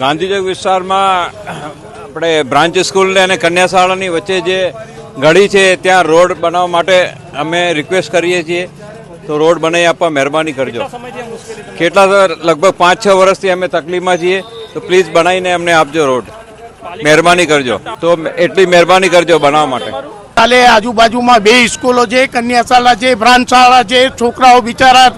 ગાંધીચોક વિસ્તારમાં આપણે branch school અને કન્યા શાળાની વચ્ચે જે ગળી છે ત્યાં રોડ બનાવવા માટે અમે રિક્વેસ્ટ કરીએ છીએ, તો રોડ બનાવી આપવા મહેરબાની કરજો. કેટલા લગભગ 5-6 વર્ષથી અમે તકલીફમાં છીએ, તો પ્લીઝ બનાવીને અમને આપજો રોડ, મહેરબાની કરજો. તો એટલી મહેરબાની કરજો બનાવવા માટે. કાલે આજુબાજુમાં 2 સ્કૂલો છે, કન્યા શાળા છે, બ્રાન્ચ શાળા છે. છોકરાઓ બિચારા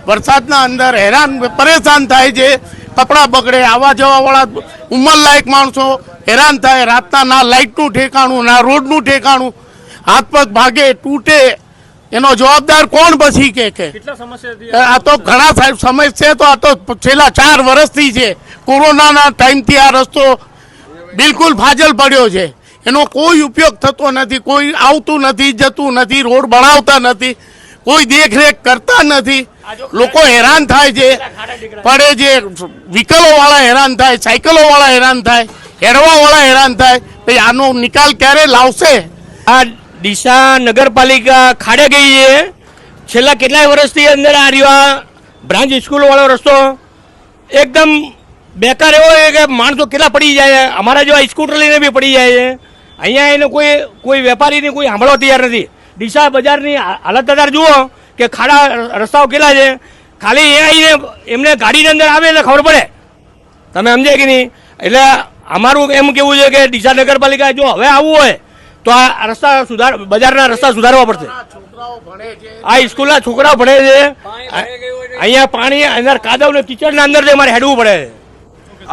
વરસાદના અંદર હેરાન પરેશાન થાય છે, કપડાં બગડે, આવવા જવાવાળા ઉંમરલાયક માણસો હેરાન થાય. રાતના ના લાઇટનું ઠેકાણું, ના રોડનું ઠેકાણું, હાથ પગ ભાગે તૂટે, એનો જવાબદાર કોણ પછી કે આ તો ઘણા સાહેબ સમસ્યા તો આ તો છેલ્લા 4 વર્ષથી છે. કોરોનાના ટાઈમથી આ રસ્તો બિલકુલ ફાજલ પડ્યો છે, એનો કોઈ ઉપયોગ થતો નથી, કોઈ આવતું નથી, જતું નથી, રોડ બનાવતા નથી, કોઈ દેખરેખ કરતા નથી. લોકો હેરાન થાય છે, પડે છે, વ્હીકલો વાળા હેરાન થાય, સાયકલો વાળા હેરાન થાય, હેરવા વાળા હેરાન થાય. ભાઈ આનો નિકાલ ક્યારે લાવશે? આ ડીસા નગરપાલિકા ખાડે ગઈ છે. છેલ્લા કેટલાય વર્ષથી અંદર આ રહ્યો બ્રાન્ચ સ્કૂલ વાળો રસ્તો એકદમ બેકાર એવો છે કે માણસો કેટલા પડી જાય. અમારા જેવા સ્કૂટર લઈને બી પડી જાય છે. અહીંયા એને કોઈ વેપારીની કોઈ સાંભળવા તૈયાર નથી. ડીસા બજારની હાલત અત્યારે જુઓ કે ખાડા રસ્તાઓ કેટલા છે. ખાલી એ આવીને એમને ગાડીની અંદર આવે એટલે ખબર પડે, તમે સમજે કે નહીં. એટલે અમારું એમ કેવું છે કે ડીસા નગરપાલિકા જો હવે આવવું હોય તો આ રસ્તા બજારના રસ્તા સુધારવા પડશે. આ સ્કૂલના છોકરાઓ ભણે છે, અહીંયા પાણી અંદર કાદવ ને કિચડના અંદર મારે હેડવું પડે.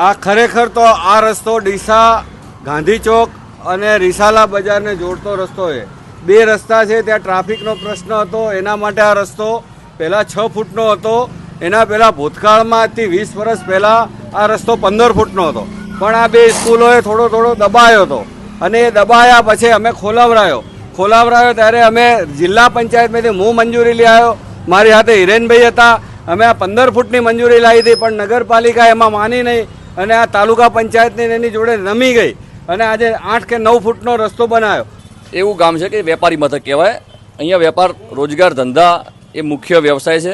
આ ખરેખર તો આ રસ્તો ડીસા ગાંધી ચોક અને રિસાલા બજારને જોડતો રસ્તો છે. 2 રસ્તા છે, ત્યાં ટ્રાફિકનો પ્રશ્ન હતો, એના માટે આ રસ્તો પહેલાં 6 ફૂટનો હતો. એના પહેલાં ભૂતકાળમાં આજથી 20 વર્ષ પહેલાં આ રસ્તો 15 ફૂટનો હતો. પણ આ 2 સ્કૂલોએ થોડો દબાયો હતો, અને એ દબાયા પછી અમે ખોલાવરાયો ત્યારે અમે જિલ્લા પંચાયતમાંથી હું મંજૂરી લઈ આવ્યો, મારી સાથે હિરેનભાઈ હતા. અમે આ 15 ફૂટની મંજૂરી લાવી હતી, પણ નગરપાલિકા એમાં માની નહીં, અને આ તાલુકા પંચાયતની એની જોડે રમી ગઈ, અને આજે 8 કે 9 ફૂટનો રસ્તો બનાવ્યો. એવું ગામ છે કે વેપારી મથક કહેવાય. અહીંયા વેપાર, રોજગાર, ધંધા એ મુખ્ય વ્યવસાય છે,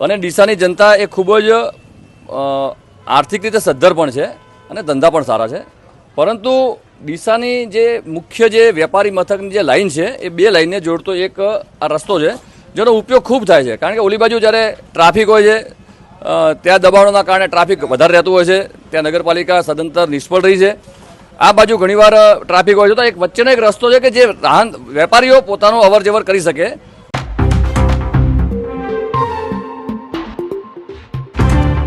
અને ડીસાની જનતા એ ખૂબ જ આર્થિક રીતે સદ્ધર પણ છે અને ધંધા પણ સારા છે. પરંતુ ડીસાની જે મુખ્ય જે વેપારી મથકની જે લાઈન છે, એ 2 લાઈનને જોડતો એક આ રસ્તો છે, જેનો ઉપયોગ ખૂબ થાય છે. કારણ કે ઓલી બાજુ જ્યારે ટ્રાફિક હોય છે ત્યાં દબાણોના કારણે ટ્રાફિક વધારે રહેતું હોય છે, ત્યાં નગરપાલિકા સદંતર નિષ્ફળ રહી છે. આ બાજુ ઘણીવાર ટ્રાફિક હોય છે, તો એક વચ્ચેનો એક રસ્તો છે કે જે વેપારીઓ પોતાનું અવર જવર કરી શકે.